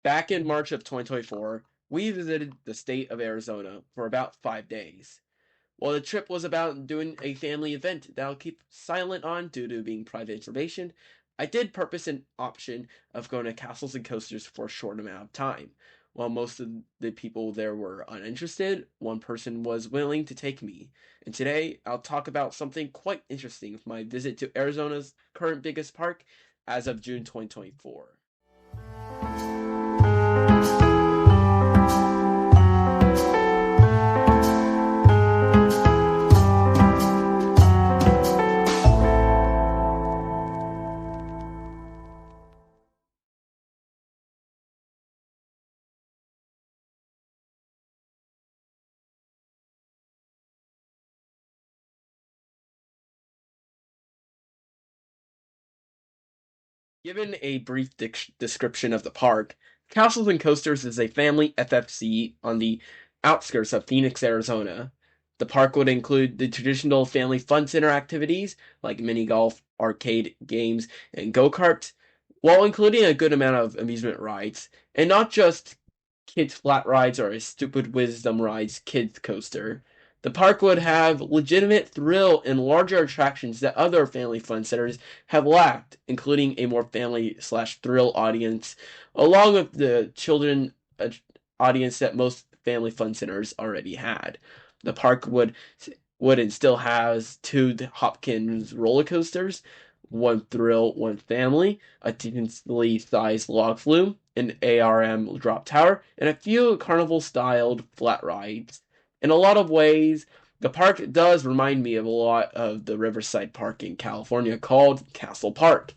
Back in March of 2024, we visited the state of Arizona for about 5 days. While the trip was about doing a family event that I'll keep silent on due to being private information, I did purpose an option of going to castles and coasters for a short amount of time. While most of the people there were uninterested, one person was willing to take me. And today, I'll talk about something quite interesting with my visit to Arizona's current biggest park as of June 2024. Given a brief description of the park, Castles and Coasters is a family FFC on the outskirts of Phoenix, Arizona. The park would include the traditional family fun center activities like mini golf, arcade games, and go-karts, while including a good amount of amusement rides, and not just kids flat rides or a stupid wisdom rides kids coaster. The park would have legitimate thrill and larger attractions that other family fun centers have lacked, including a more family slash thrill audience, along with the children audience that most family fun centers already had. The park would and still has two Hopkins roller coasters, one thrill, one family, a decently sized log flume, an ARM drop tower, and a few carnival styled flat rides. In a lot of ways, the park does remind me of a lot of the Riverside Park in California called Castle Park,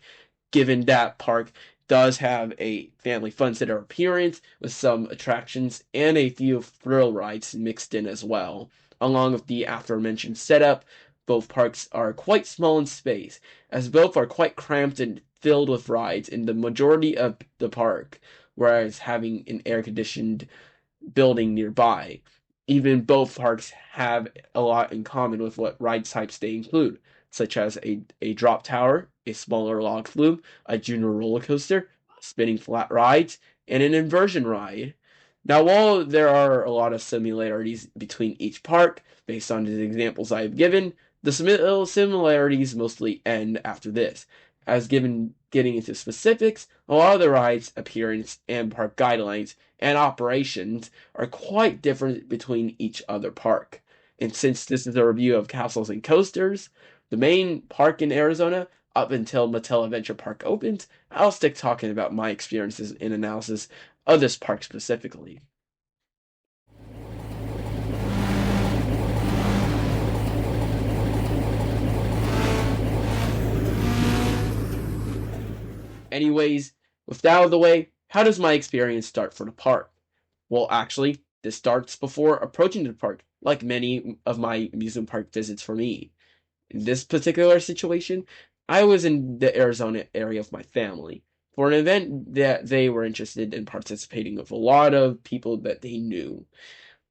given that park does have a family fun center appearance with some attractions and a few thrill rides mixed in as well. Along with the aforementioned setup, both parks are quite small in space, as both are quite cramped and filled with rides in the majority of the park, whereas having an air conditioned building nearby. Even both parks have a lot in common with what ride types they include, such as a drop tower, a smaller log flume, a junior roller coaster, spinning flat rides, and an inversion ride. Now, while there are a lot of similarities between each park, based on the examples I have given, the similarities mostly end after this. As given getting into specifics, a lot of the rides, appearance, and park guidelines and operations are quite different between each other park. And since this is a review of castles and coasters, the main park in Arizona, up until Mattel Adventure Park opens, I'll stick talking about my experiences and analysis of this park specifically. Anyways, with that out of the way, how does my experience start for the park? Well, actually, this starts before approaching the park, like many of my amusement park visits for me. In this particular situation, I was in the Arizona area of my family for an event that they were interested in participating with a lot of people that they knew.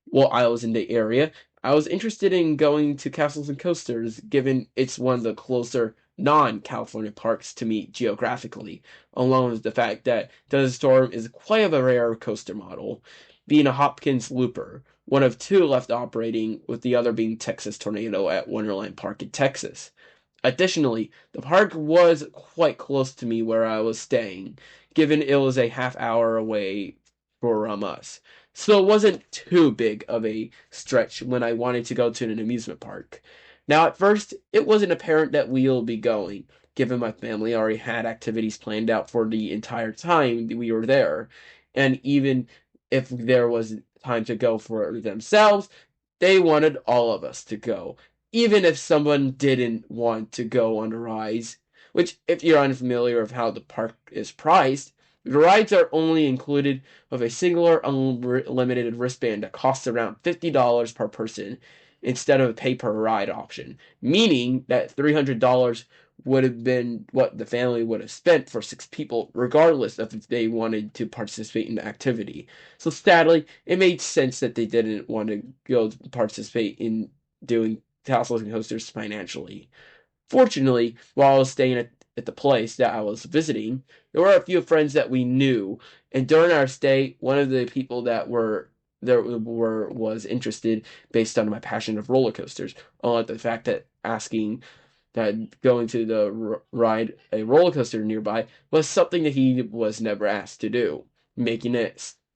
While I was in the area, I was interested in going to Castles and Coasters, given it's one of the closer non-California parks to me geographically, along with the fact that Desert Storm is quite of a rare coaster model, being a Hopkins Looper, one of two left operating, with the other being Texas Tornado at Wonderland Park in Texas. Additionally, the park was quite close to me where I was staying, given it was a half hour away from us. So it wasn't too big of a stretch when I wanted to go to an amusement park. Now, at first, it wasn't apparent that we'll be going, given my family already had activities planned out for the entire time we were there. And even if there was time to go for themselves, they wanted all of us to go, even if someone didn't want to go on the rides. Which, if you're unfamiliar with how the park is priced, the rides are only included with a singular unlimited wristband that costs around $50 per person instead of a pay per ride option, meaning that $300 would have been what the family would have spent for six people, regardless of if they wanted to participate in the activity. So sadly, it made sense that they didn't want to go participate in doing castles and coasters financially. Fortunately, while I was staying at at the place that I was visiting, there were a few friends that we knew, and during our stay, one of the people that were there were was interested based on my passion of roller coasters, on the fact that asking that going to the ride a roller coaster nearby was something that he was never asked to do, making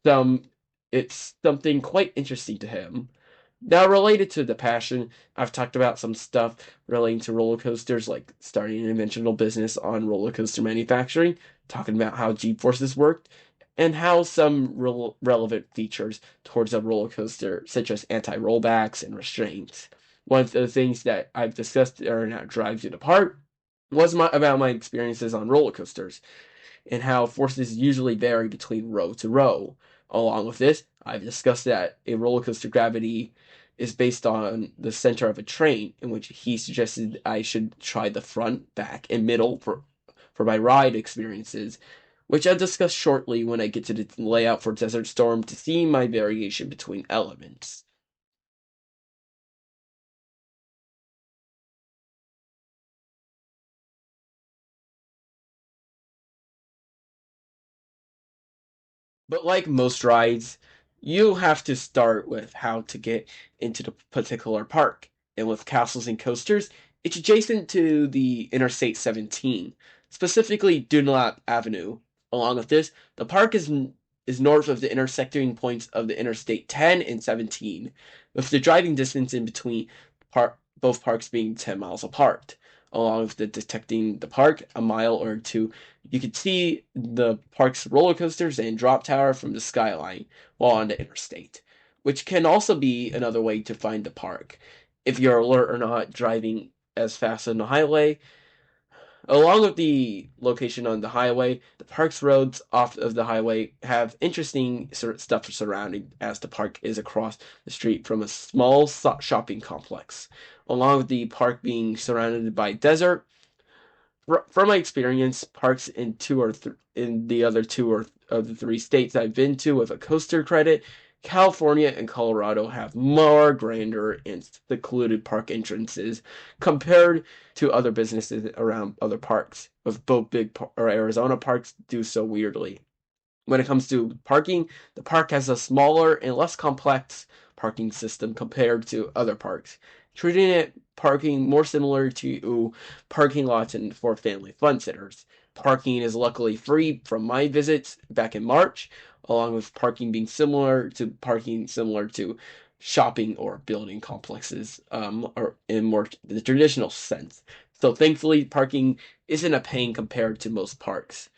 some it's something quite interesting to him. Now, related to the passion, I've talked about some stuff relating to roller coasters, like starting an inventional business on roller coaster manufacturing, talking about how G-forces worked, and how some relevant features towards a roller coaster, such as anti-rollbacks and restraints. One of the things that I've discussed during our drive to the park was about my experiences on roller coasters and how forces usually vary between row to row. Along with this, I've discussed that a roller coaster gravity is based on the center of a train, in which he suggested I should try the front, back, and middle for my ride experiences, which I'll discuss shortly when I get to the layout for Desert Storm to see my variation between elements. But like most rides, you have to start with how to get into the particular park. And with Castles and Coasters, it's adjacent to the Interstate 17, specifically Dunlap Avenue. Along with this, the park is north of the intersecting points of the Interstate 10 and 17, with the driving distance in between both parks being 10 miles apart. Along with the detecting the park a mile or two, you can see the park's roller coasters and drop tower from the skyline while on the interstate, which can also be another way to find the park if you're alert or not driving as fast on the highway. Along with the location on the highway, the park's roads off of the highway have interesting stuff surrounding, as the park is across the street from a small shopping complex. Along with the park being surrounded by desert, from my experience, parks in in the other two or of the three states I've been to with a coaster credit, California and Colorado have more grander and secluded park entrances compared to other businesses around other parks. With both or Arizona parks do so weirdly. When it comes to parking, the park has a smaller and less complex parking system compared to other parks, treating it parking more similar to parking lots and for family fun sitters. Parking is luckily free from my visits back in March, along with parking similar to shopping or building complexes, or in more the traditional sense. So thankfully, parking isn't a pain compared to most parks.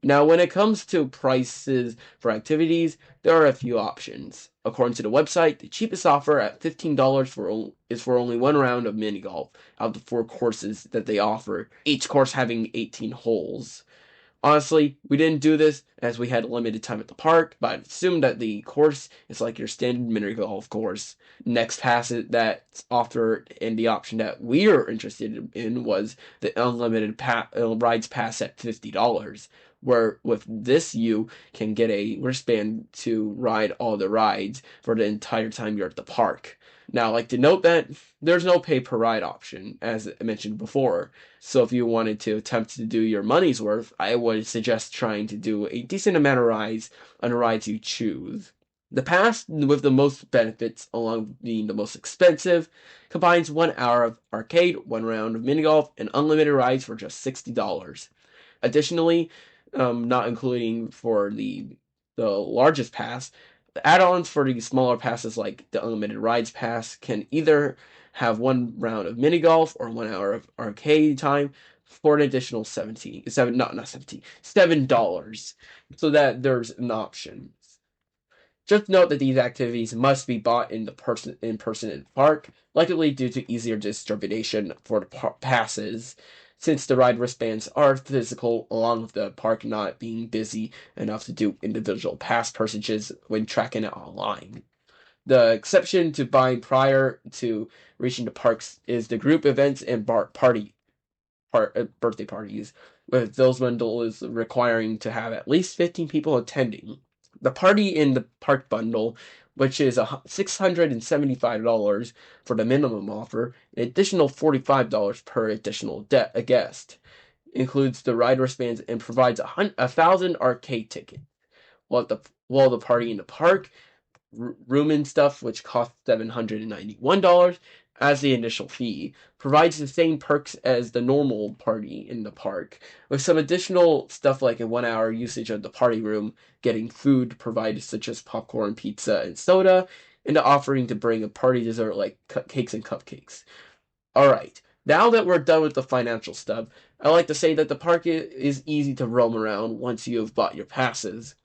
Now, when it comes to prices for activities, there are a few options. According to the website, the cheapest offer at $15 is for only one round of mini golf out of the four courses that they offer, each course having 18 holes. Honestly, we didn't do this as we had limited time at the park, but I assumed that the course is like your standard mini golf course. Next pass that's offered and the option that we are interested in was the unlimited rides pass at $50, where with this you can get a wristband to ride all the rides for the entire time you're at the park. Now, I'd like to note that there's no pay per ride option, as I mentioned before. So if you wanted to attempt to do your money's worth, I would suggest trying to do a decent amount of rides on the rides you choose. The pass with the most benefits, along being the most expensive, combines 1 hour of arcade, one round of mini golf, and unlimited rides for just $60. Additionally, not including for the largest pass, the add-ons for the smaller passes like the unlimited rides pass can either have one round of mini golf or 1 hour of arcade time for an additional 17 7 not 17 $7, so that there's an option. Just note that these activities must be bought in person in the park, likely due to easier distribution for the passes, since the ride wristbands are physical, along with the park not being busy enough to do individual pass purchases when tracking it online. The exception to buying prior to reaching the parks is the group events and birthday parties, with those bundles requiring to have at least 15 people attending. The party in the park bundle, which is $675 for the minimum offer, an additional $45 per additional guest. includes the ride wristbands and provides 1,000 arcade tickets. While the party in the park room and stuff, which costs $791 as the initial fee, provides the same perks as the normal party in the park, with some additional stuff like a 1 hour usage of the party room, getting food provided such as popcorn, pizza, and soda, and offering to bring a party dessert like cakes and cupcakes. Alright, now that we're done with the financial stuff, I like to say that the park is easy to roam around once you have bought your passes.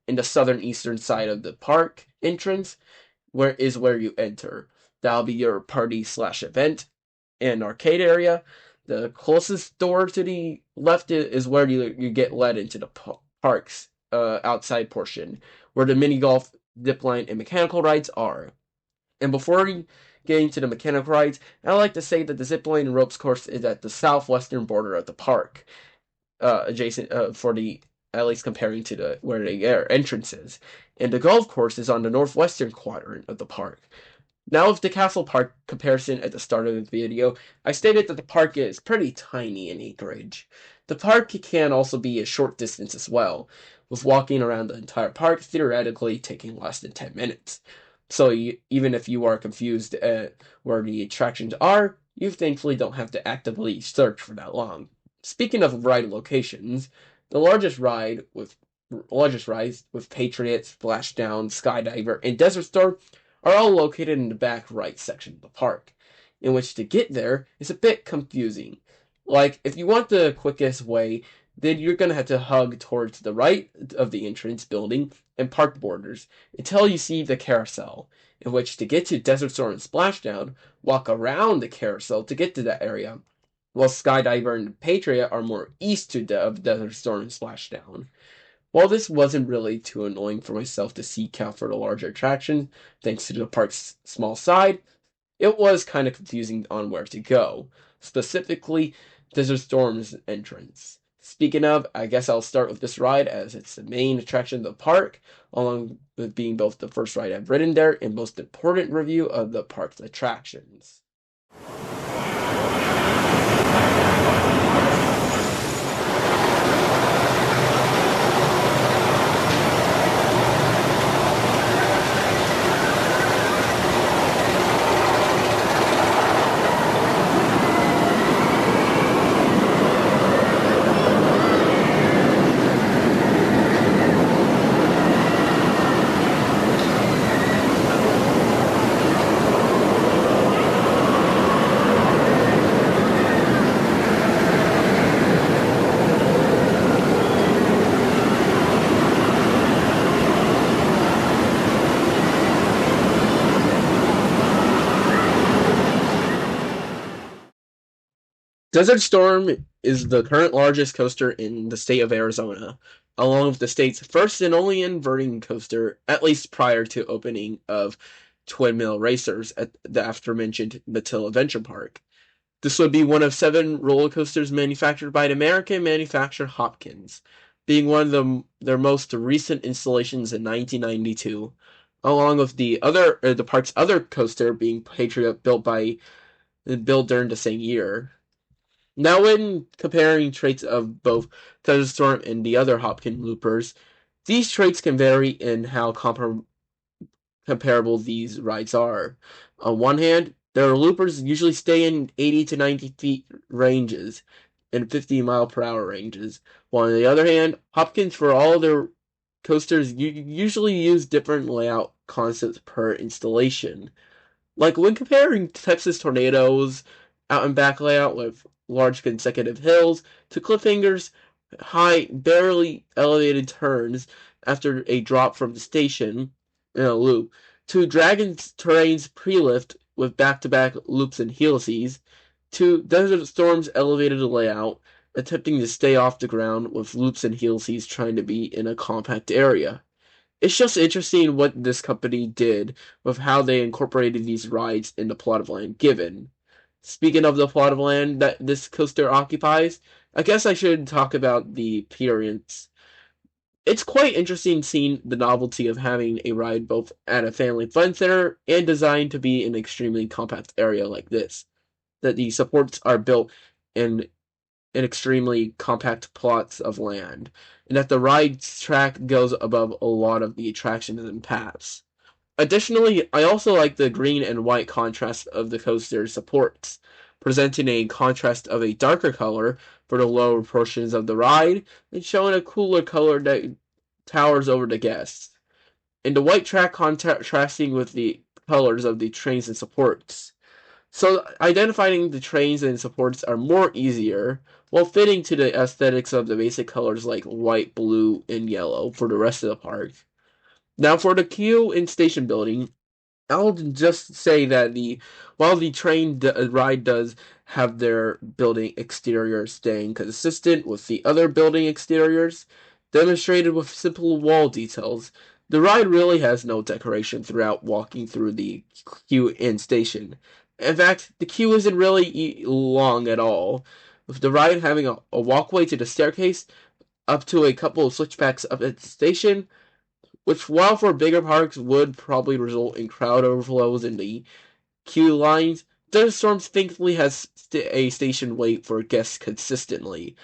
In the southern eastern side of the park entrance, where you enter. That'll be your party/event and arcade area. The closest door to the left is where you get led into the park's outside portion, where the mini golf, zipline, and mechanical rides are. And before getting to the mechanical rides, I like to say that the zipline and ropes course is at the southwestern border of the park, adjacent for the at least comparing to the where the entrance is. And the golf course is on the northwestern quadrant of the park. Now, with the Castle Park comparison at the start of the video, I stated that the park is pretty tiny in acreage. The park can also be a short distance as well, with walking around the entire park theoretically taking less than 10 minutes. So even if you are confused at where the attractions are, you thankfully don't have to actively search for that long. Speaking of ride locations, the largest rides with Patriot, Splashdown, Skydiver, and Desert Storm are all located in the back right section of the park, in which to get there is a bit confusing. Like, if you want the quickest way, then you're going to have to hug towards the right of the entrance building and park borders until you see the carousel, in which to get to Desert Storm and Splashdown, walk around the carousel to get to that area, while Skydiver and Patriot are more east of Desert Storm and Splashdown. While this wasn't really too annoying for myself to seek out for the larger attraction, thanks to the park's small side, it was kind of confusing on where to go, specifically Desert Storm's entrance. Speaking of, I guess I'll start with this ride as it's the main attraction of the park, along with being both the first ride I've ridden there and most important review of the park's attractions. Desert Storm is the current largest coaster in the state of Arizona, along with the state's first and only inverting coaster, at least prior to opening of Twin Mill Racers at the aforementioned Matilla Adventure Park. This would be one of 7 roller coasters manufactured by the American manufacturer Hopkins, being one of their most recent installations in 1992, along with the park's other coaster being Patriot, built during the same year. Now, when comparing traits of both Desert Storm and the other Hopkins loopers, these traits can vary in how comparable these rides are. On one hand, their loopers usually stay in 80 to 90 feet ranges and 50-mile-per-hour ranges, while on the other hand, Hopkins, for all their coasters, usually use different layout concepts per installation. Like when comparing Texas Tornadoes out and back layout with large consecutive hills to Cliffhanger's high, barely elevated turns after a drop from the station in a loop, to Dragon's Terrain's pre-lift with back-to-back loops and helices, to Desert Storm's elevated layout, attempting to stay off the ground with loops and helices trying to be in a compact area. It's just interesting what this company did with how they incorporated these rides in the plot of land given. Speaking of the plot of land that this coaster occupies, I guess I should talk about the appearance. It's quite interesting seeing the novelty of having a ride both at a family fun center and designed to be in an extremely compact area like this. That the supports are built in in extremely compact plots of land, and that the ride track goes above a lot of the attractions and paths. Additionally, I also like the green and white contrast of the coaster's supports, presenting a contrast of a darker color for the lower portions of the ride and showing a cooler color that towers over the guests, and the white track contrasting with the colors of the trains and supports. So identifying the trains and supports are more easier, while fitting to the aesthetics of the basic colors like white, blue, and yellow for the rest of the park. Now for the queue and station building, I'll just say that while the train ride does have their building exteriors staying consistent with the other building exteriors, demonstrated with simple wall details, the ride really has no decoration throughout walking through the queue and station. In fact, the queue isn't really long at all, with the ride having a walkway to the staircase up to a couple of switchbacks up at the station, which, while for bigger parks would probably result in crowd overflows in the queue lines, Thunderstorms thankfully has a station wait for guests consistently,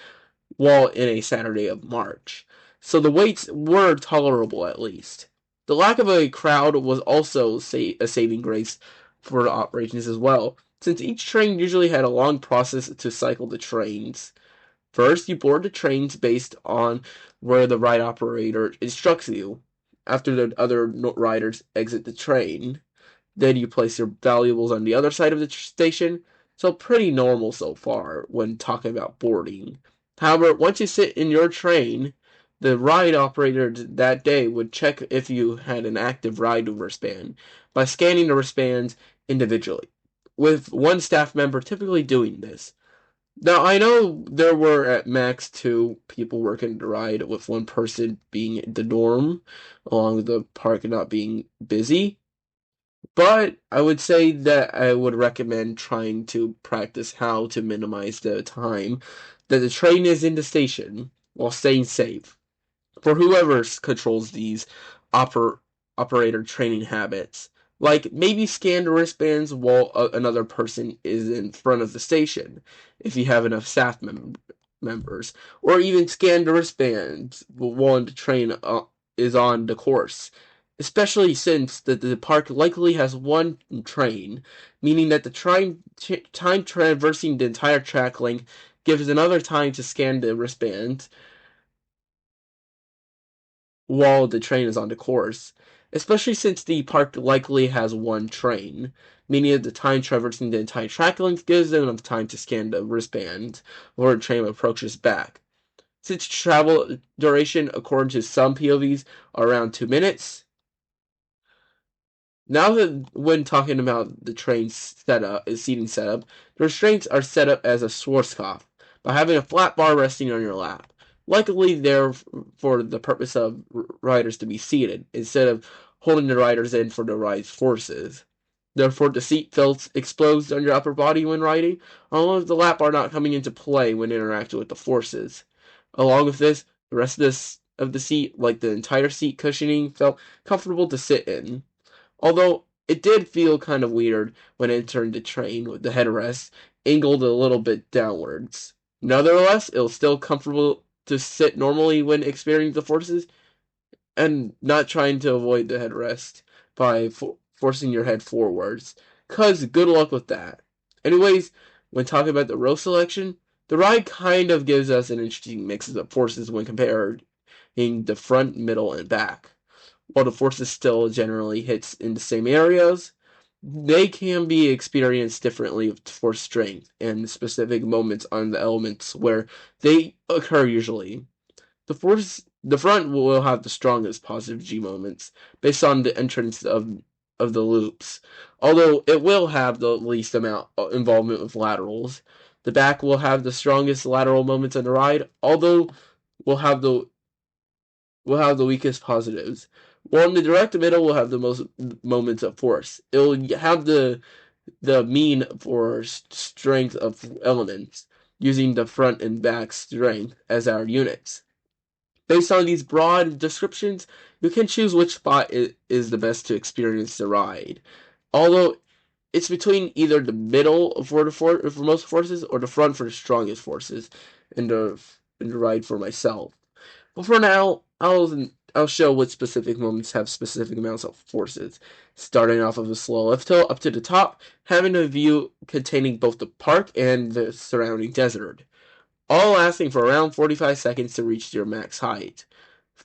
while in a Saturday of March. So the waits were tolerable at least. The lack of a crowd was also a saving grace for the operations as well, since each train usually had a long process to cycle the trains. First, you board the trains based on where the ride operator instructs you. After the other riders exit the train, then you place your valuables on the other side of the station. So pretty normal so far when talking about boarding. However, once you sit in your train, the ride operator that day would check if you had an active ride wristband by scanning the wristbands individually, with one staff member typically doing this. Now, I know there were at max two people working the ride, with one person being the norm, along with the park not being busy. But I would say that I would recommend trying to practice how to minimize the time that the train is in the station while staying safe. For whoever controls these oper- operator training habits, like maybe scan the wristbands while another person is in front of the station, if you have enough staff members, or even scan the wristbands while the train is on the course. Especially since the park likely has one train, meaning that the time traversing the entire track length gives another time to scan the wristband while the train is on the course, especially since the park likely has one train, meaning that the time traversing the entire track length gives them enough time to scan the wristband before the train approaches back. Since travel duration, according to some POVs, are around 2 minutes. Now that when talking about the train seating setup, the restraints are set up as a Schwarzkopf by having a flat bar resting on your lap, likely there for the purpose of riders to be seated instead of holding the riders in for the ride's forces. Therefore, the seat feels exposed on your upper body when riding, along with the lap bar not coming into play when interacting with the forces. Along with this, the rest of the seat, like the entire seat cushioning, felt comfortable to sit in. Although it did feel kind of weird when entering the train with the headrest angled a little bit downwards. Nevertheless, it was still comfortable to sit normally when experiencing the forces and not trying to avoid the headrest by forcing your head forwards. Cause good luck with that. Anyways, when talking about the row selection, the ride kind of gives us an interesting mix of forces when comparing the front, middle, and back. While the forces still generally hits in the same areas, they can be experienced differently for strength and specific moments on the elements where they occur usually. The front will have the strongest positive G moments based on the entrance of the loops, although it will have the least amount of involvement with laterals. The back will have the strongest lateral moments on the ride, although will have the weakest positives. While in the direct middle will have the most moments of force. It will have the mean for strength of elements, using the front and back strength as our units. Based on these broad descriptions, you can choose which spot is the best to experience the ride. Although it's between either the middle for most forces or the front for the strongest forces. in the ride for myself. But for now, I'll show what specific moments have specific amounts of forces. Starting off of a slow lift hill up to the top, having a view containing both the park and the surrounding desert, all lasting for around 45 seconds to reach your max height.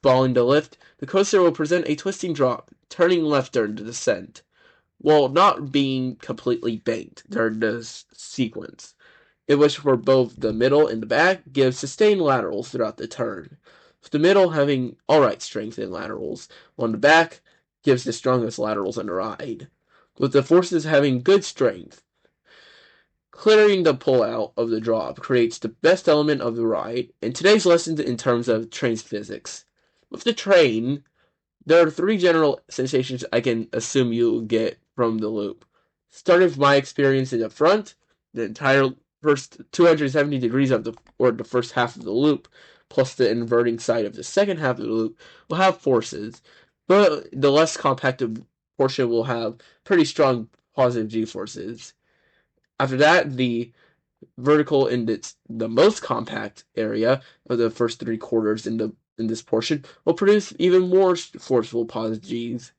Following the lift, the coaster will present a twisting drop, turning left during the descent, while not being completely banked during the sequence, in which for both the middle and the back gives sustained laterals throughout the turn, with the middle having alright strength in laterals, while the back gives the strongest laterals in the ride, with the forces having good strength. Clearing the pull-out of the drop creates the best element of the ride, and today's lesson in terms of train's physics. With the train, there are three general sensations I can assume you'll get from the loop. Starting with my experience in the front, the entire first 270 degrees of the first half of the loop, plus the inverting side of the second half of the loop, will have forces, but the less compacted portion will have pretty strong positive G-forces. After that, the vertical in the most compact area of the first three quarters in this portion will produce even more forceful positive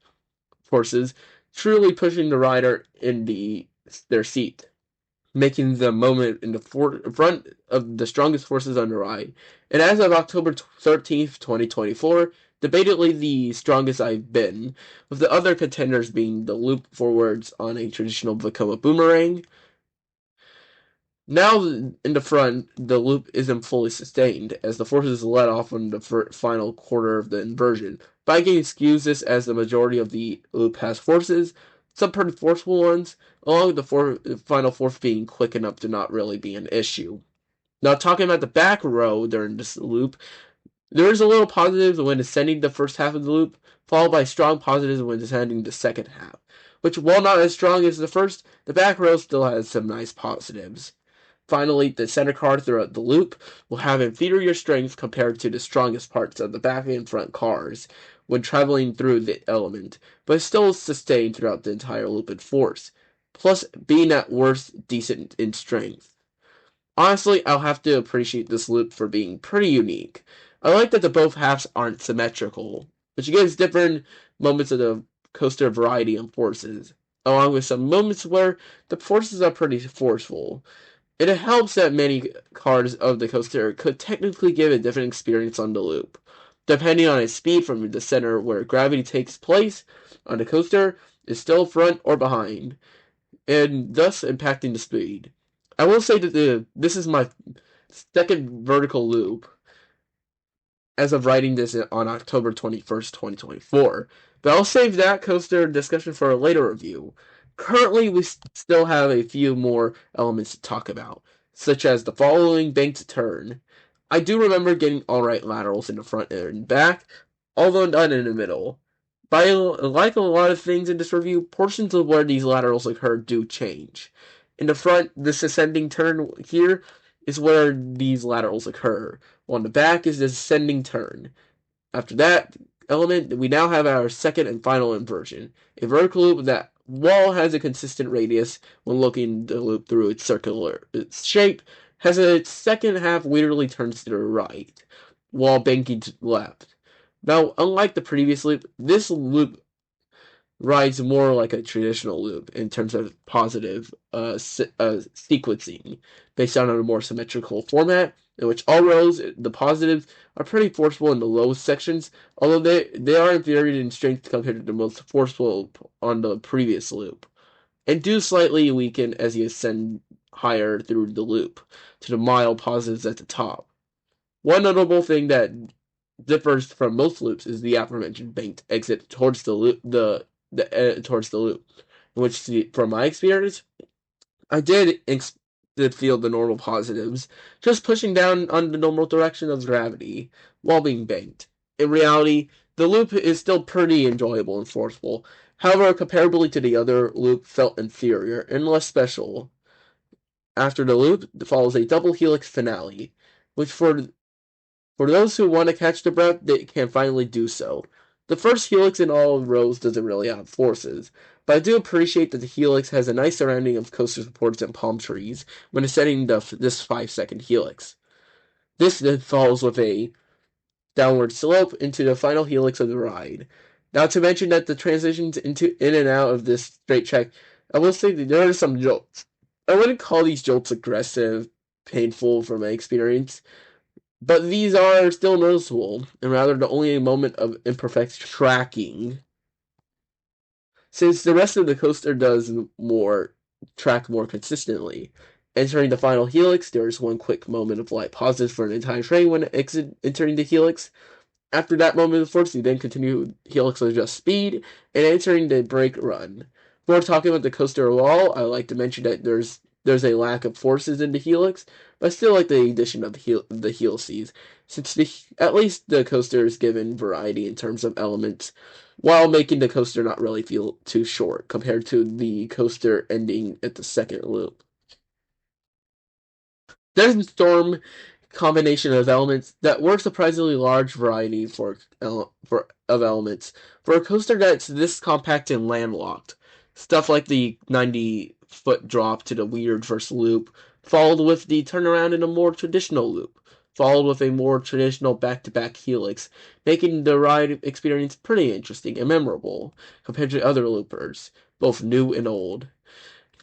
forces, truly pushing the rider in their seat, making the moment in the front of the strongest forces on the ride. And as of October 13th, 2024, debatably the strongest I've been, with the other contenders being the loop forwards on a traditional Vekoma boomerang. Now in the front, the loop isn't fully sustained, as the forces let off on the final quarter of the inversion, but I can excuse this as the majority of the loop has forces, some pretty forceful ones, along with the final fourth being quick enough to not really be an issue. Now talking about the back row during this loop, there is a little positives when descending the first half of the loop, followed by strong positives when descending the second half, which while not as strong as the first, the back row still has some nice positives. Finally, the center car throughout the loop will have inferior strength compared to the strongest parts of the back and front cars when traveling through the element, but still sustained throughout the entire loop in force, plus being at worst decent in strength. Honestly, I'll have to appreciate this loop for being pretty unique. I like that the both halves aren't symmetrical, which gives different moments of the coaster variety and forces, along with some moments where the forces are pretty forceful. It helps that many cars of the coaster could technically give a different experience on the loop, depending on its speed from the center where gravity takes place on the coaster is still front or behind, and thus impacting the speed. I will say that this is my second vertical loop as of writing this on October 21st, 2024. But I'll save that coaster discussion for a later review. Currently, we still have a few more elements to talk about, such as the following banked turn. I do remember getting alright laterals in the front and back, although not in the middle. But like a lot of things in this review, portions of where these laterals occur do change. In the front, this ascending turn here is where these laterals occur, while in the back is the ascending turn. After that element, we now have our second and final inversion, a vertical loop that, while has a consistent radius when looking the loop through its circular shape, has its second half weirdly turns to the right, while banking to the left. Now, unlike the previous loop, this loop rides more like a traditional loop in terms of positive sequencing, based on a more symmetrical format, in which all rows, the positives, are pretty forceful in the low sections, although they are inferior in strength compared to the most forceful on the previous loop, and do slightly weaken as you ascend higher through the loop, to the mild positives at the top. One notable thing that differs from most loops is the aforementioned banked exit towards the loop, towards the loop, in which, from my experience, I did feel the normal positives, just pushing down on the normal direction of gravity while being banked. In reality, the loop is still pretty enjoyable and forceful. However, comparably to the other loop, felt inferior and less special. After the loop follows a double helix finale, which for those who want to catch the breath, they can finally do so. The first helix in all rows doesn't really have forces, but I do appreciate that the helix has a nice surrounding of coaster supports and palm trees when ascending this 5-second helix. This then follows with a downward slope into the final helix of the ride. Not to mention that the transitions into in and out of this straight track, I will say that there are some jolts. I wouldn't call these jolts aggressive, painful from my experience, but these are still noticeable, and rather the only moment of imperfect tracking. Since the rest of the coaster does more track more consistently. Entering the final helix, there is one quick moment of light pauses for an entire train when entering the helix. After that moment of force, you then continue helix with just speed and entering the brake run. Before talking about the coaster overall, I like to mention that there's a lack of forces in the helix, but I still like the addition of the helices, since at least the coaster is given variety in terms of elements, while making the coaster not really feel too short compared to the coaster ending at the second loop. There's a storm combination of elements that were surprisingly large variety of elements for a coaster that's this compact and landlocked. Stuff like the 90-foot drop to the weird first loop, followed with the turnaround in a more traditional loop, followed with a more traditional back-to-back helix, making the ride experience pretty interesting and memorable compared to other loopers, both new and old.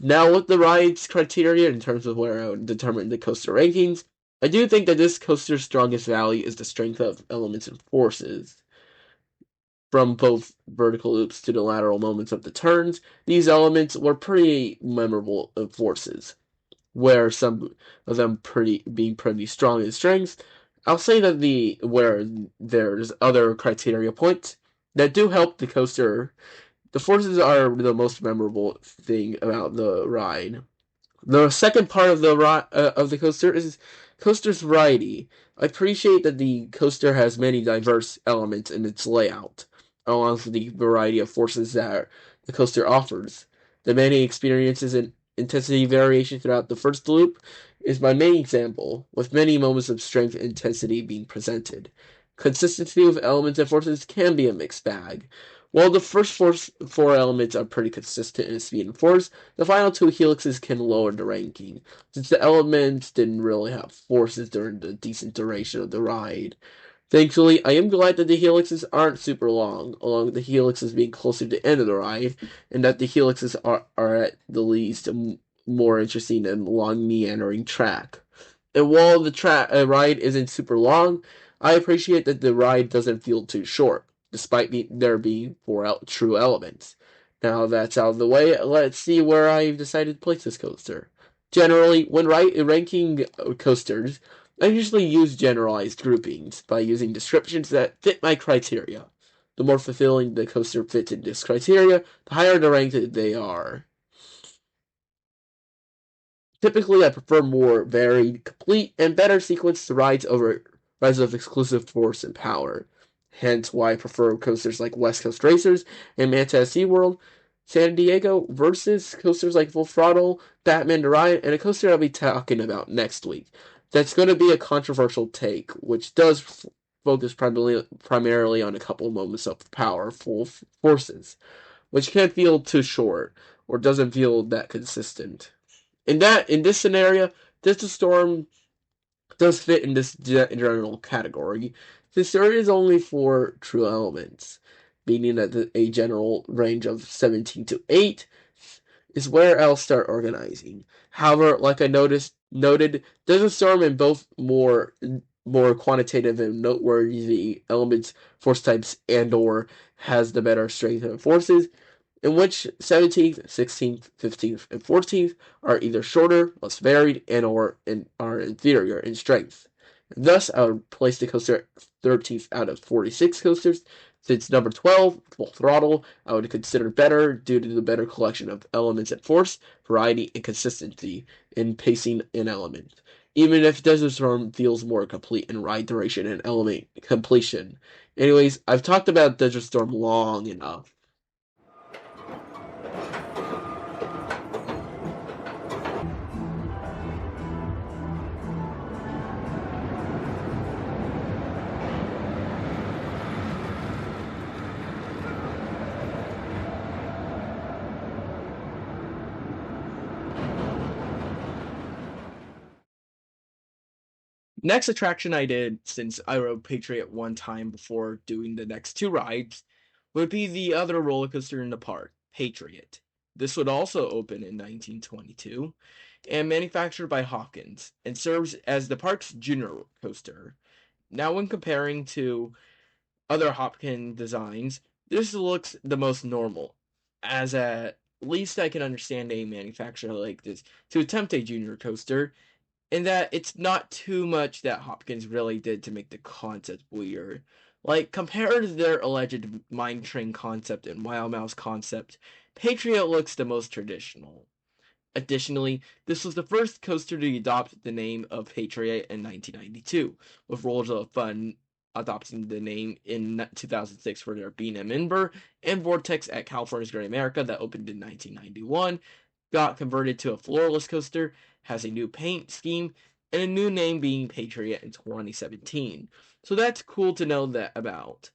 Now, with the ride's criteria in terms of where I would determine the coaster rankings, I do think that this coaster's strongest value is the strength of elements and forces. From both vertical loops to the lateral moments of the turns, these elements were pretty memorable forces, where some of them being pretty strong in strength. I'll say that where there's other criteria points that do help the coaster. The forces are the most memorable thing about the ride. The second part of the coaster is coaster's variety. I appreciate that the coaster has many diverse elements in its layout, along with the variety of forces that the coaster offers. The many experiences and intensity variation throughout the first loop is my main example, with many moments of strength and intensity being presented. Consistency with elements and forces can be a mixed bag. While the first four elements are pretty consistent in speed and force, the final two helixes can lower the ranking, since the elements didn't really have forces during the decent duration of the ride. Thankfully, I am glad that the helixes aren't super long, along with the helixes being closer to the end of the ride, and that the helixes are at the least more interesting than long meandering track. And while the ride isn't super long, I appreciate that the ride doesn't feel too short, despite there being four true elements. Now that's out of the way, let's see where I've decided to place this coaster. Generally, when ranking coasters, I usually use generalized groupings by using descriptions that fit my criteria. The more fulfilling the coaster fits in this criteria, the higher the rank they are. Typically, I prefer more varied, complete, and better sequenced rides over rides of exclusive force and power. Hence why I prefer coasters like West Coast Racers and Manta SeaWorld, San Diego versus coasters like Full Throttle, Batman the Ride, and a coaster I'll be talking about next week. That's going to be a controversial take, which does focus primarily on a couple moments of powerful forces, which can't feel too short or doesn't feel that consistent. In this scenario, Desert Storm does fit in this general category. This area is only for true elements, meaning that a general range of 17 to 8 is where I'll start organizing. However, like I noted, Desert Storm in both more quantitative and noteworthy elements, force types, and/or has the better strength and forces, in which 17th, 16th, 15th, and 14th are either shorter, less varied, and/or are inferior in strength. Thus, I would place the coaster 13th out of 46 coasters. Since number 12, Full Throttle, I would consider better due to the better collection of elements and force, variety, and consistency in pacing and element. Even if Desert Storm feels more complete in ride duration and element completion. Anyways, I've talked about Desert Storm long enough. Next attraction I did, since I rode Patriot one time before doing the next two rides, would be the other roller coaster in the park, Patriot. This would also open in 1922 and manufactured by Hawkins and serves as the park's junior coaster. Now, when comparing to other Hopkins designs, this looks the most normal, as at least I can understand a manufacturer like this to attempt a junior coaster, in that it's not too much that Hopkins really did to make the concept weird. Like, compared to their alleged Mine Train concept and Wild Mouse concept, Patriot looks the most traditional. Additionally, this was the first coaster to adopt the name of Patriot in 1992, with Rollers of Fun adopting the name in 2006 for their Bean and Minber, and Vortex at California's Great America that opened in 1991 got converted to a floorless coaster, has a new paint scheme, and a new name being Patriot in 2017. So that's cool to know that about.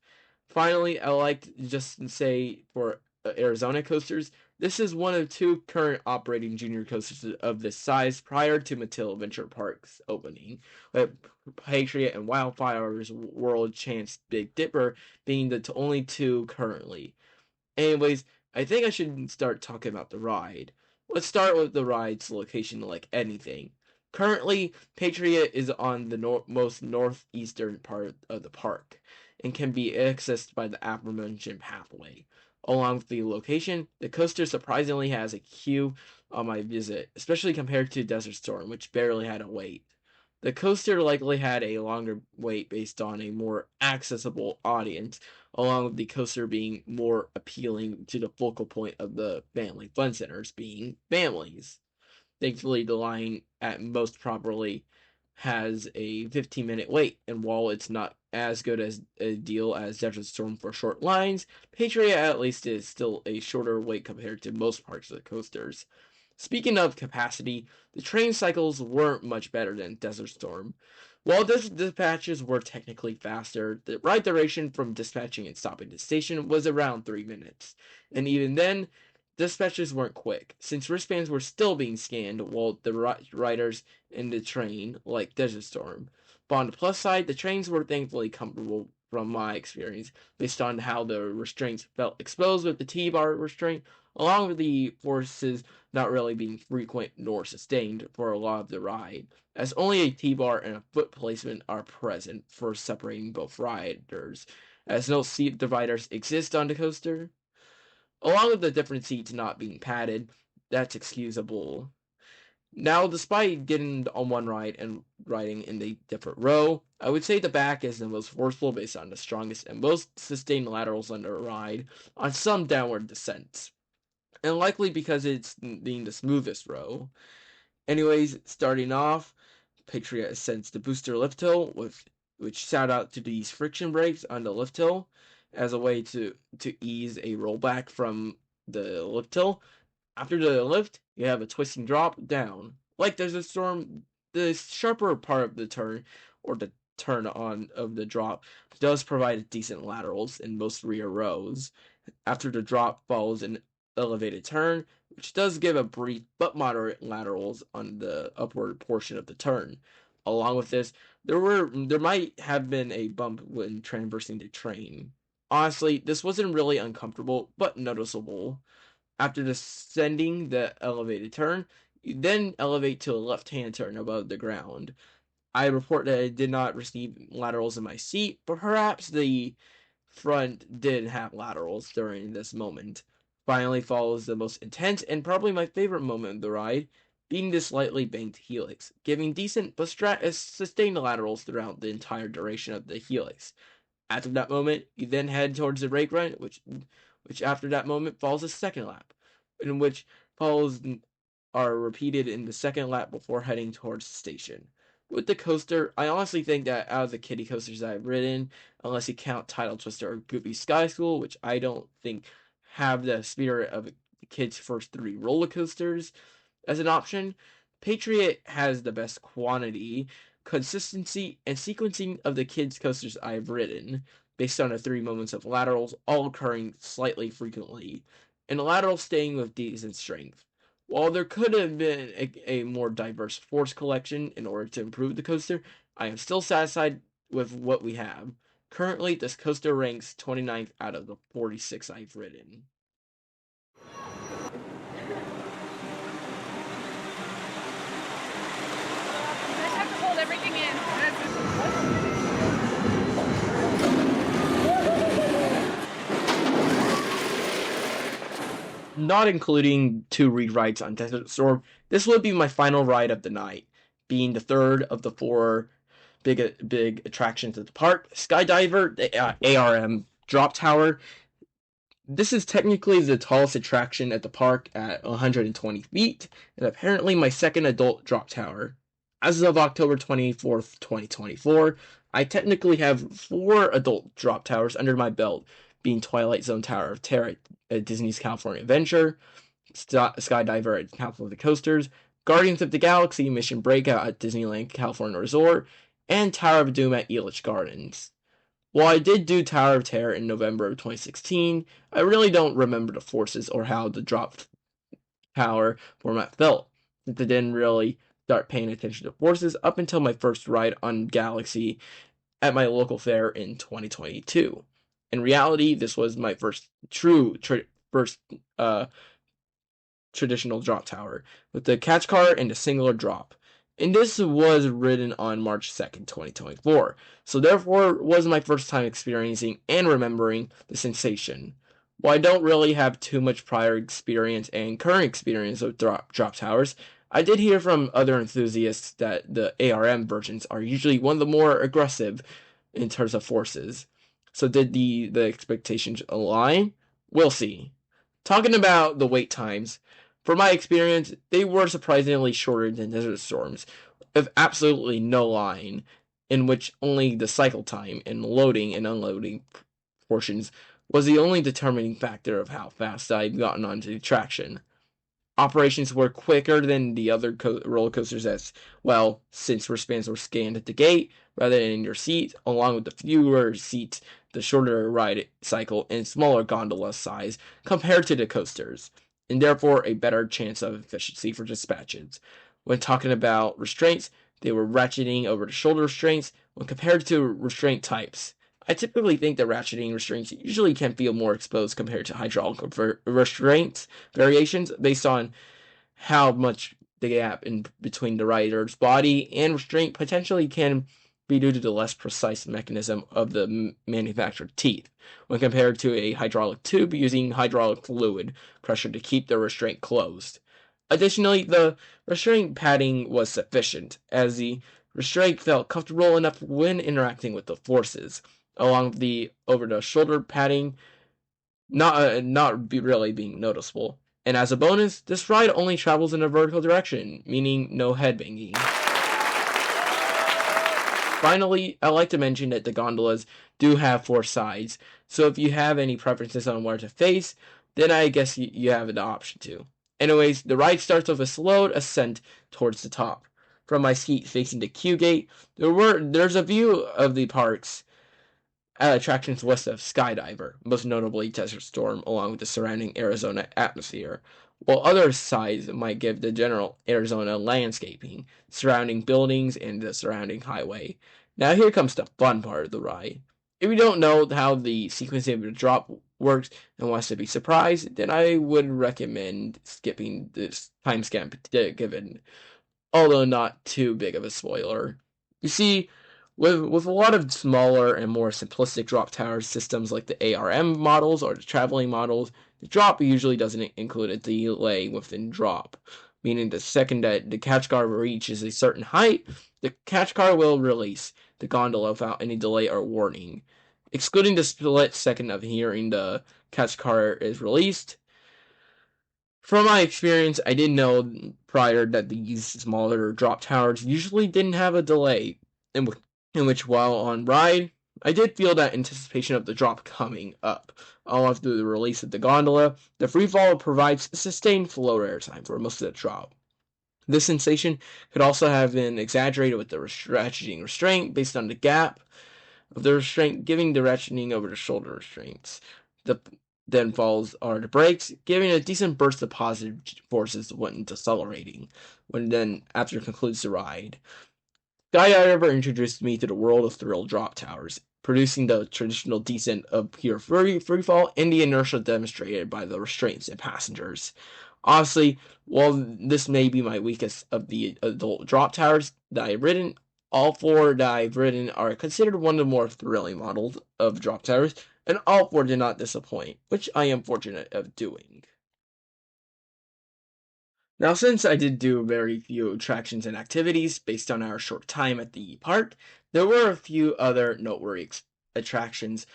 Finally, I like to just say for Arizona coasters, this is one of two current operating junior coasters of this size prior to Mattel Adventure Park's opening, with Patriot and Wildfire's World Chance Big Dipper being the only two currently. Anyways, I think I should start talking about the ride. Let's start with the ride's location, like anything. Currently, Patriot is on the most northeastern part of the park and can be accessed by the aforementioned pathway. Along with the location, the coaster surprisingly has a queue on my visit, especially compared to Desert Storm, which barely had a wait. The coaster likely had a longer wait based on a more accessible audience, along with the coaster being more appealing to the focal point of the family fun centers, being families. Thankfully, the line at most properly has a 15-minute wait, and while it's not as good as a deal as Desert Storm for short lines, Patriot at least is still a shorter wait compared to most parts of the coasters. Speaking of capacity, the train cycles weren't much better than Desert Storm. While dispatches were technically faster, the ride duration from dispatching and stopping the station was around 3 minutes. And even then, dispatches weren't quick, since wristbands were still being scanned while the riders in the train, like Desert Storm. But on the plus side, the trains were thankfully comfortable from my experience, based on how the restraints felt exposed with the T-bar restraint, along with the forces not really being frequent nor sustained for a lot of the ride, as only a T-bar and a foot placement are present for separating both riders, as no seat dividers exist on the coaster. Along with the different seats not being padded, that's excusable. Now, despite getting on one ride and riding in a different row, I would say the back is the most forceful based on the strongest and most sustained laterals under a ride on some downward descents, and likely because it's being the smoothest row. Anyways, starting off, Patriot ascends the booster lift hill, which shout out to these friction brakes on the lift hill as a way to ease a rollback from the lift hill. After the lift, you have a twisting drop down. Like there's a storm, the sharper part of the turn, or the turn on of the drop, does provide decent laterals in most rear rows. After the drop follows an elevated turn, which does give a brief but moderate laterals on the upward portion of the turn. Along with this, there might have been a bump when traversing the train. Honestly, this wasn't really uncomfortable, but noticeable. After descending the elevated turn, you then elevate to a left-hand turn above the ground. I report that I did not receive laterals in my seat, but perhaps the front did have laterals during this moment. Finally follows the most intense and probably my favorite moment of the ride, being the slightly banked helix, giving decent but sustained laterals throughout the entire duration of the helix. After that moment, you then head towards the rake run, which after that moment follows a second lap, in which follows are repeated in the second lap before heading towards the station. With the coaster, I honestly think that out of the kiddie coasters I've ridden, unless you count Tidal Twister or Goofy Sky School, which I don't think have the spirit of the kids' first three roller coasters as an option, Patriot has the best quantity, consistency, and sequencing of the kids' coasters I've ridden, based on the 3 moments of laterals all occurring slightly frequently, and the laterals staying with decent strength. While there could have been a more diverse force collection in order to improve the coaster, I am still satisfied with what we have. Currently, this coaster ranks 29th out of the 46 I've ridden. I just have to hold everything in. Not including 2 re-rides on Desert Storm, this would be my final ride of the night, being the third of the 4 big attractions at the park. Skydiver, the ARM drop tower. This is technically the tallest attraction at the park at 120 feet, and apparently my second adult drop tower. As of October 24th, 2024, I technically have 4 adult drop towers under my belt, being Twilight Zone Tower of Terror at Disney's California Adventure, Skydiver at California Coasters, Guardians of the Galaxy Mission Breakout at Disneyland California Resort, and Tower of Doom at Elitch Gardens. While I did do Tower of Terror in November of 2016, I really don't remember the forces or how the drop tower format felt, since I didn't really start paying attention to forces up until my first ride on Galaxy at my local fair in 2022. In reality, this was my first traditional drop tower, with the catch car and a singular drop. And this was ridden on March 2nd, 2024, so therefore was my first time experiencing and remembering the sensation. While I don't really have too much prior experience and current experience with drop towers, I did hear from other enthusiasts that the ARM versions are usually one of the more aggressive in terms of forces. So did the expectations align? We'll see. Talking about the wait times, from my experience, they were surprisingly shorter than Desert Storms, with absolutely no line, in which only the cycle time and loading and unloading portions was the only determining factor of how fast I'd gotten onto the attraction. Operations were quicker than the other roller coasters as well, since wristbands were scanned at the gate rather than in your seat, along with the fewer seats, the shorter ride cycle, and smaller gondola size compared to the coasters, and therefore a better chance of efficiency for dispatches. When talking about restraints, they were ratcheting over the shoulder restraints when compared to restraint types. I typically think that ratcheting restraints usually can feel more exposed compared to hydraulic restraints variations based on how much the gap in between the rider's body and restraint potentially can be due to the less precise mechanism of the manufactured teeth when compared to a hydraulic tube using hydraulic fluid pressure to keep the restraint closed. Additionally, the restraint padding was sufficient, as the restraint felt comfortable enough when interacting with the forces, along with the over-the-shoulder padding not really being noticeable. And as a bonus, this ride only travels in a vertical direction, meaning no headbanging. Finally, I'd like to mention that the gondolas do have 4 sides, so if you have any preferences on where to face, then I guess you have an option to. Anyways, the ride starts with a slow ascent towards the top. From my seat facing the queue gate, there's a view of the parks attractions west of Skydiver, most notably Desert Storm, along with the surrounding Arizona atmosphere, while other sides might give the general Arizona landscaping, surrounding buildings, and the surrounding highway. Now here comes the fun part of the ride. If you don't know how the sequencing of the drop works and wants to be surprised, then I would recommend skipping this time stamp given, although not too big of a spoiler. You see, with a lot of smaller and more simplistic drop tower systems like the ARM models or the traveling models, the drop usually doesn't include a delay within drop, meaning the second that the catch car reaches a certain height, the catch car will release the gondola without any delay or warning. Excluding the split second of hearing the catch car is released, from my experience, I didn't know prior that these smaller drop towers usually didn't have a delay, in, in which while on ride, I did feel that anticipation of the drop coming up. All after the release of the gondola, the free fall provides sustained flow airtime for most of the drop. This sensation could also have been exaggerated with the ratcheting restraint based on the gap of the restraint giving the ratcheting over the shoulder restraints. The then falls are the brakes, giving a decent burst of positive forces when decelerating, when then after concludes the ride. Skydiver introduced me to the world of thrill drop towers, producing the traditional descent of pure freefall and the inertia demonstrated by the restraints and passengers. Honestly, while this may be my weakest of the adult drop towers that I've ridden, all four that I've ridden are considered one of the more thrilling models of drop towers, and all four did not disappoint, which I am fortunate of doing. Now, since I did do very few attractions and activities based on our short time at the park, there were a few other noteworthy attractions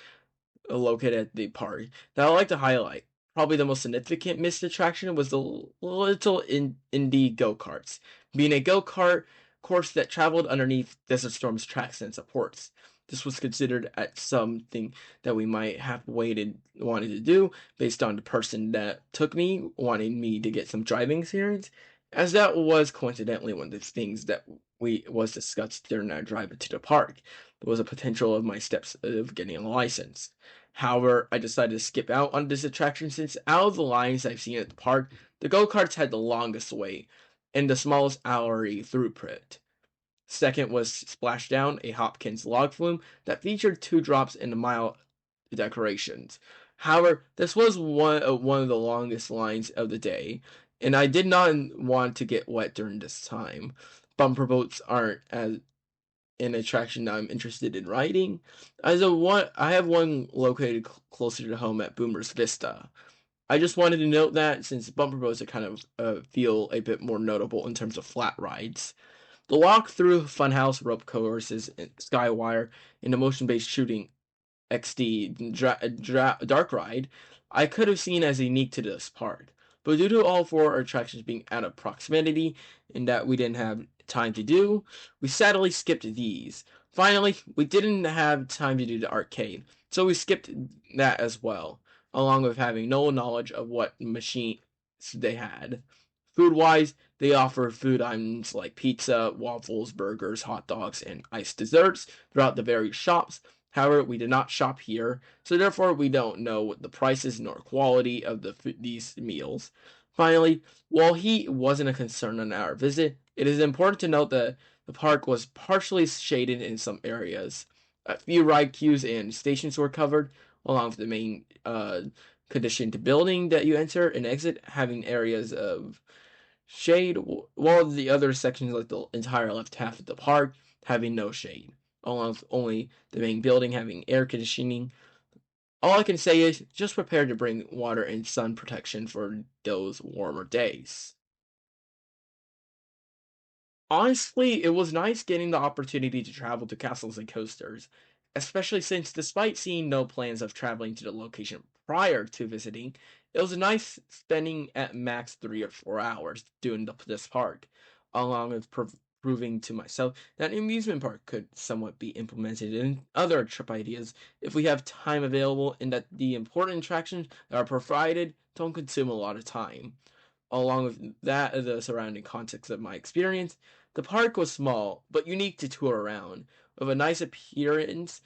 located at the park that I'd like to highlight. Probably the most significant missed attraction was the little indie go-karts, being a go-kart course that traveled underneath Desert Storm's tracks and supports. This was considered at something that we might have wanted to do based on the person that took me wanting me to get some driving experience, as that was coincidentally one of the things that we was discussed during our drive to the park. There was a potential of my steps of getting a license. However, I decided to skip out on this attraction since out of the lines I've seen at the park, the go-karts had the longest wait and the smallest hourly throughput. Second was Splashdown, a Hopkins log flume that featured two drops and a mile decorations. However, this was one of the longest lines of the day, and I did not want to get wet during this time. Bumper boats aren't as an attraction that I'm interested in riding. I have one located closer to home at Boomer's Vista. I just wanted to note that since bumper boats are kind of feel a bit more notable in terms of flat rides. The walk through Funhouse rope courses and Skywire and the motion-based shooting XD Dark Ride, I could have seen as unique to this park. But due to all four attractions being out of proximity and that we didn't have time to do, we sadly skipped these. Finally, we didn't have time to do the arcade, so we skipped that as well, along with having no knowledge of what machines they had. Food wise, they offer food items like pizza, waffles, burgers, hot dogs, and iced desserts throughout the various shops. However, we did not shop here, so therefore we don't know the prices nor quality of these meals. Finally, while heat wasn't a concern on our visit, it is important to note that the park was partially shaded in some areas. A few ride queues and stations were covered, along with the main conditioned building that you enter and exit, having areas of shade, while the other sections, like the entire left half of the park, having no shade, along with only the main building having air conditioning. All I can say is just prepare to bring water and sun protection for those warmer days. Honestly, it was nice getting the opportunity to travel to castles and coasters, especially since despite seeing no plans of traveling to the location prior to visiting, it was nice spending at max 3 or 4 hours doing this park, along with proving to myself that an amusement park could somewhat be implemented in other trip ideas if we have time available and that the important attractions that are provided don't consume a lot of time. Along with that, the surrounding context of my experience, the park was small but unique to tour around, with a nice appearance,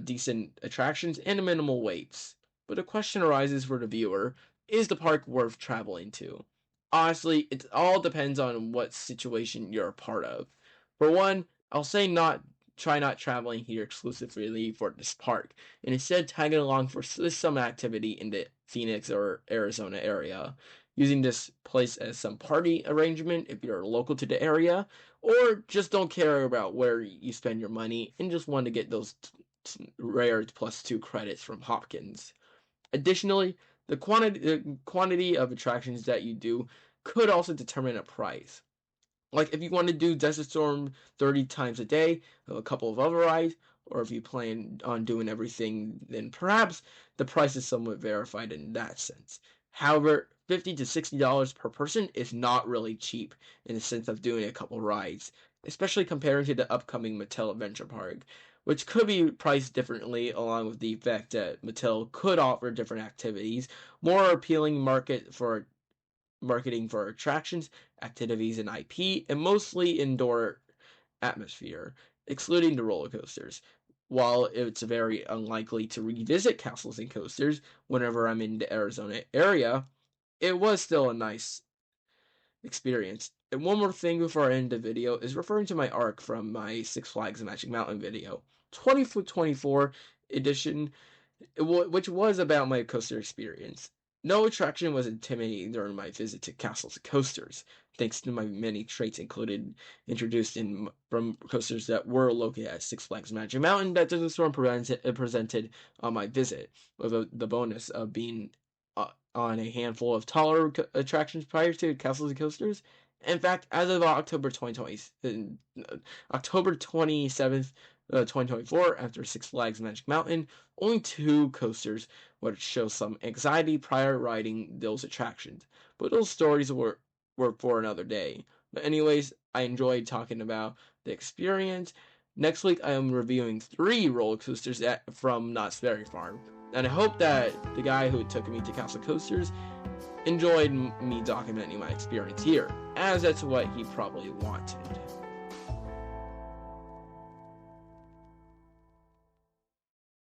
decent attractions, and minimal waits. But the question arises for the viewer: is the park worth traveling to? Honestly, it all depends on what situation you're a part of. For one, I'll say try not traveling here exclusively for this park, and instead tagging along for some activity in the Phoenix or Arizona area, using this place as some party arrangement if you're local to the area, or just don't care about where you spend your money and just want to get those rare +2 credits from Hopkins. Additionally, the quantity of attractions that you do could also determine a price. Like if you want to do Desert Storm 30 times a day, a couple of other rides, or if you plan on doing everything, then perhaps the price is somewhat verified in that sense. However, $50 to $60 per person is not really cheap in the sense of doing a couple rides, especially comparing to the upcoming Mattel Adventure Park, which could be priced differently, along with the fact that Mattel could offer different activities, more appealing marketing for attractions, activities, and IP, and mostly indoor atmosphere, excluding the roller coasters. While it's very unlikely to revisit castles and coasters whenever I'm in the Arizona area, it was still a nice experience. And one more thing before I end the video is referring to my arc from my Six Flags Magic Mountain video. 2024 edition, which was about my coaster experience. No attraction was intimidating during my visit to Castles and Coasters, thanks to my many traits introduced from coasters that were located at Six Flags Magic Mountain that Desert Storm presented on my visit, with the bonus of being on a handful of taller attractions prior to Castles and Coasters. In fact, as of October 27th, 2024, after Six Flags Magic Mountain, only 2 coasters would show some anxiety prior riding those attractions. But those stories were for another day. But anyways, I enjoyed talking about the experience. Next week, I am reviewing 3 roller coasters from Knott's Berry Farm. And I hope that the guy who took me to Castle Coasters enjoyed me documenting my experience here, as that's what he probably wanted.